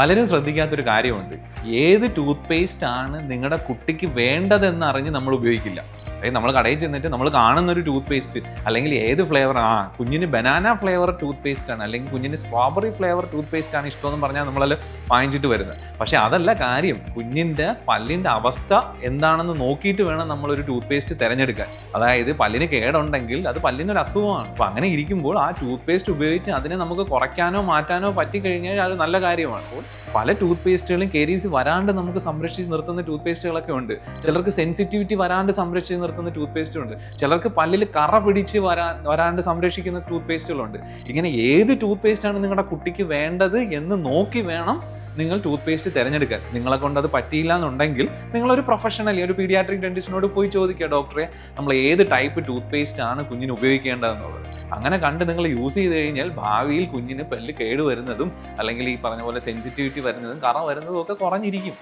പലരും ശ്രദ്ധിക്കാത്തൊരു കാര്യമുണ്ട്. ഏത് ടൂത്ത് പേസ്റ്റ് ആണ് നിങ്ങളുടെ കുട്ടിക്ക് വേണ്ടതെന്ന് അറിഞ്ഞ് നമ്മൾ ഉപയോഗിക്കില്ല. അതായത് നമ്മൾ കടയിൽ ചെന്നിട്ട് നമ്മൾ കാണുന്നൊരു ടൂത്ത് പേസ്റ്റ് അല്ലെങ്കിൽ ഏത് ഫ്ലേവർ കുഞ്ഞിന് ബനാന ഫ്ലേവർ ടൂത്ത് പേസ്റ്റ് ആണ് അല്ലെങ്കിൽ കുഞ്ഞിന് സ്ട്രോബെറി ഫ്ലേവർ ടൂത്ത് പേസ്റ്റ് ആണ് ഇഷ്ടമെന്ന് പറഞ്ഞാൽ നമ്മളത് വാങ്ങിച്ചിട്ട് വരുന്നത്. പക്ഷെ അതല്ല കാര്യം. കുഞ്ഞിൻ്റെ പല്ലിൻ്റെ അവസ്ഥ എന്താണെന്ന് നോക്കിയിട്ട് വേണം നമ്മളൊരു ടൂത്ത് പേസ്റ്റ് തിരഞ്ഞെടുക്കാൻ. അതായത് പല്ലിന് കേടുണ്ടെങ്കിൽ അത് പല്ലിനൊരു അസുഖമാണ്. അപ്പോൾ അങ്ങനെ ഇരിക്കുമ്പോൾ ആ ടൂത്ത് പേസ്റ്റ് ഉപയോഗിച്ച് അതിനെ നമുക്ക് കുറയ്ക്കാനോ മാറ്റാനോ പറ്റിക്കഴിഞ്ഞാൽ അത് നല്ല കാര്യമാണ്. അപ്പോൾ പല ടൂത്ത് പേസ്റ്റുകളും കേരീസ് വരാണ്ട് നമുക്ക് സംരക്ഷിച്ച് നിർത്തുന്ന ടൂത്ത് പേസ്റ്റുകളൊക്കെ ഉണ്ട്. ചിലർക്ക് സെൻസിറ്റിവിറ്റി വരാണ്ട് സംരക്ഷിച്ച് നിർത്തുന്ന ടൂത്ത് പേസ്റ്റുണ്ട്. ചിലർക്ക് പല്ലിൽ കറ പിടിച്ച് വരാണ്ട് സംരക്ഷിക്കുന്ന ടൂത്ത് പേസ്റ്റുകളുണ്ട്. ഇങ്ങനെ ഏത് ടൂത്ത് പേസ്റ്റാണ് നിങ്ങളുടെ കുട്ടിക്ക് വേണ്ടത് എന്ന് നോക്കി വേണം നിങ്ങൾ ടൂത്ത് പേസ്റ്റ് തിരഞ്ഞെടുക്കാൻ. നിങ്ങളെ കൊണ്ട് അത് പറ്റിയില്ല എന്നുണ്ടെങ്കിൽ നിങ്ങളൊരു പ്രൊഫഷണലി ഒരു പീഡിയാട്രിക് ഡെന്റിസ്റ്റിനോട് പോയി ചോദിക്കുക, ഡോക്ടറെ നമ്മൾ ഏത് ടൈപ്പ് ടൂത്ത് പേസ്റ്റ് ആണ് കുഞ്ഞിന് ഉപയോഗിക്കേണ്ടതെന്നുള്ളത്. അങ്ങനെ കണ്ട് നിങ്ങൾ യൂസ് ചെയ്ത് കഴിഞ്ഞാൽ ഭാവിയിൽ കുഞ്ഞിന് പല്ല് കേട് വരുന്നതും അല്ലെങ്കിൽ ഈ പറഞ്ഞ പോലെ സെൻസിറ്റിവിറ്റി വരുന്നതും കറ വരുന്നതും ഒക്കെ കുറഞ്ഞിരിക്കും.